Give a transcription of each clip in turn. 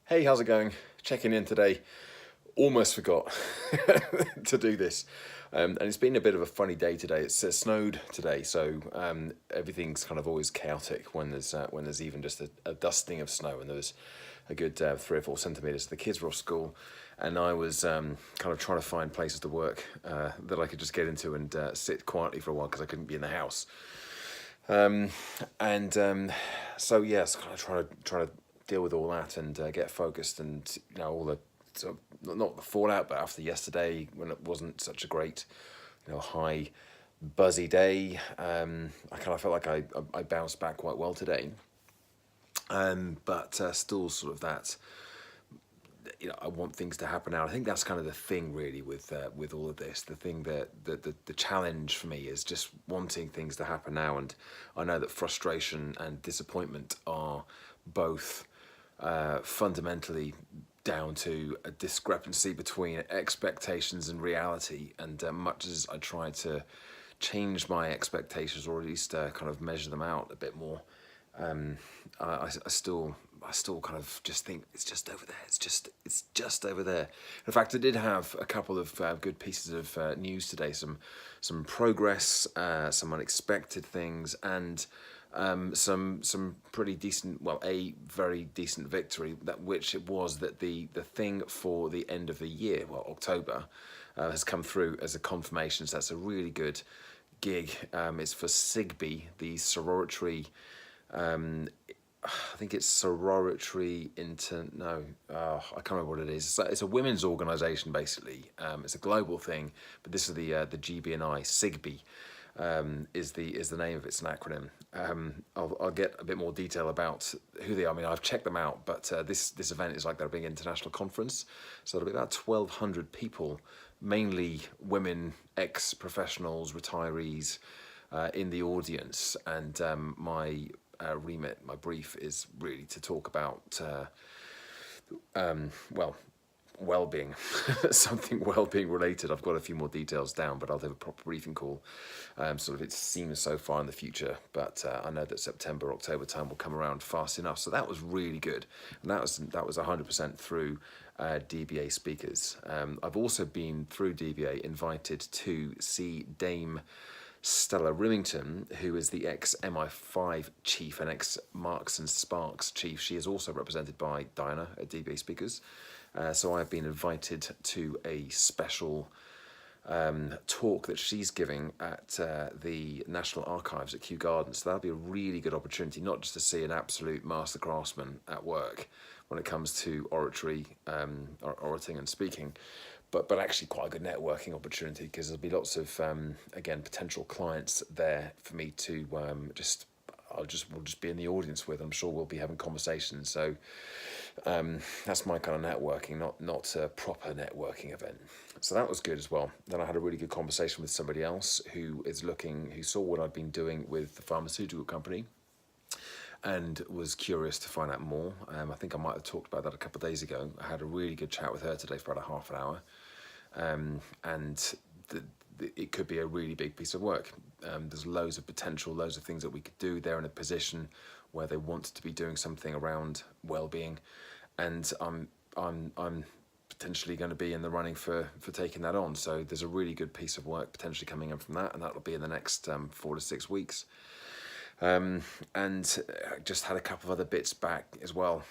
Hey, how's it going? Checking in today. Almost forgot to do this. And it's been a bit of a funny day today. It's snowed today, so everything's kind of always chaotic when there's even just a dusting of snow, and there was a good 3 or 4 centimeters. The kids were off school, and I was kind of trying to find places to work that I could just get into and sit quietly for a while because I couldn't be in the house. Um, and so yes, kind of trying to deal with all that and get focused, and all the sort of, not the fallout, but after yesterday when it wasn't such a great, high buzzy day, I kind of felt like I bounced back quite well today. But still sort of that, I want things to happen now. I think that's kind of the thing really with all of this. The thing that the challenge for me is just wanting things to happen now, and I know that frustration and disappointment are both fundamentally down to a discrepancy between expectations and reality. And much as I try to change my expectations, or at least kind of measure them out a bit more, I still kind of just think it's just over there. It's just over there. In fact, I did have a couple of good pieces of news today. Some progress, some unexpected things, and some pretty decent. Well, a very decent victory. That which it was that the thing for the end of the year, well, October, has come through as a confirmation. So that's a really good gig. It's for SIGB, the sorority. I think it's sorority no, I can't remember what it is. It's a women's organisation basically. It's a global thing, but this is the GBNI. SIGB is the name of it. It's an acronym. I'll get a bit more detail about who they are. I mean, I've checked them out, but this event is like their big international conference, so it'll be about 1,200 people, mainly women, ex-professionals, retirees, in the audience, and my remit, my brief is really to talk about, well, well-being, something well-being related. I've got a few more details down, but I'll have a proper briefing call. Sort of, it seems so far in the future, but I know that September, October time will come around fast enough. So that was really good, and that was 100% through DBA speakers. I've also been through DBA invited to see Dame Stella Rimington, who is the ex-MI5 chief and ex-Marks and Sparks chief. She is also represented by Diana at DBA Speakers. So I've been invited to a special talk that she's giving at the National Archives at Kew Gardens. So that'll be a really good opportunity, not just to see an absolute master craftsman at work when it comes to oratory, orating and speaking, but actually quite a good networking opportunity, because there'll be lots of again, potential clients there for me to we'll just be in the audience with. I'm sure we'll be having conversations. So that's my kind of networking, not a proper networking event. So that was good as well. Then I had a really good conversation with somebody else who saw what I'd been doing with the pharmaceutical company, and was curious to find out more. I think I might have talked about that a couple of days ago. I had a really good chat with her today for about a half an hour, and it could be a really big piece of work. There's loads of potential, loads of things that we could do. They're in a position where they want to be doing something around well-being, and I'm potentially going to be in the running for taking that on. So there's a really good piece of work potentially coming in from that, and that'll be in the next 4 to 6 weeks. And just had a couple of other bits back as well.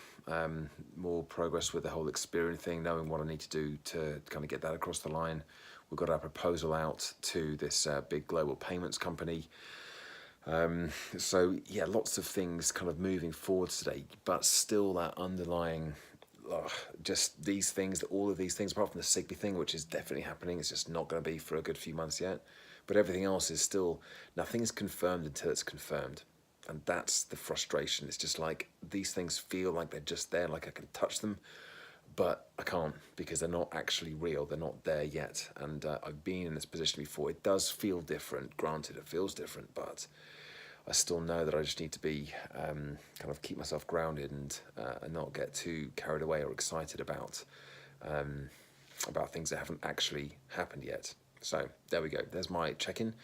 More progress with the whole Experian thing, knowing what I need to do to kind of get that across the line. We've got our proposal out to this big global payments company. So yeah, lots of things kind of moving forward today, but still that underlying, just these things, all of these things, apart from the SIGBY thing, which is definitely happening, it's just not going to be for a good few months yet. But everything else is still, nothing's confirmed until it's confirmed. And that's the frustration. It's just like, these things feel like they're just there, like I can touch them, but I can't, because they're not actually real. They're not there yet. And I've been in this position before. It does feel different. Granted, it feels different, but I still know that I just need to be kind of keep myself grounded and not get too carried away or excited about things that haven't actually happened yet. So there we go. There's my check-in.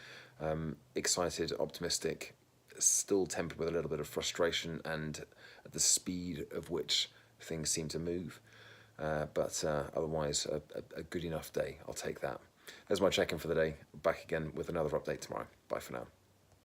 Excited, optimistic, still tempered with a little bit of frustration and the speed of which things seem to move. But otherwise, a good enough day. I'll take that. There's my check-in for the day. Back again with another update tomorrow. Bye for now.